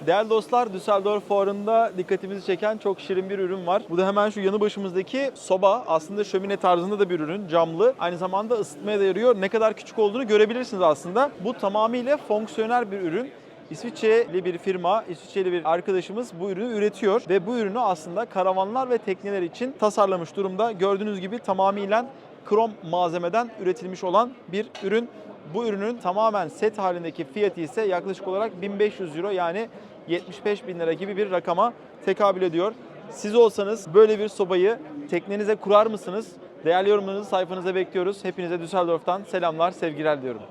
Değerli dostlar, Düsseldorf Fuarı'nda dikkatimizi çeken çok şirin bir ürün var. Bu da hemen şu yanı başımızdaki soba. Aslında şömine tarzında da bir ürün, camlı. Aynı zamanda ısıtmaya da yarıyor. Ne kadar küçük olduğunu görebilirsiniz aslında. Bu tamamıyla fonksiyonel bir ürün. İsviçreli bir firma, İsviçreli bir arkadaşımız bu ürünü üretiyor ve bu ürünü aslında karavanlar ve tekneler için tasarlamış durumda. Gördüğünüz gibi tamamıyla krom malzemeden üretilmiş olan bir ürün. Bu ürünün tamamen set halindeki fiyatı ise yaklaşık olarak 1500 euro, yani 75 bin lira gibi bir rakama tekabül ediyor. Siz olsanız böyle bir sobayı teknenize kurar mısınız? Değerli yorumlarınızı sayfanıza bekliyoruz. Hepinize Düsseldorf'tan selamlar, sevgiler diyorum.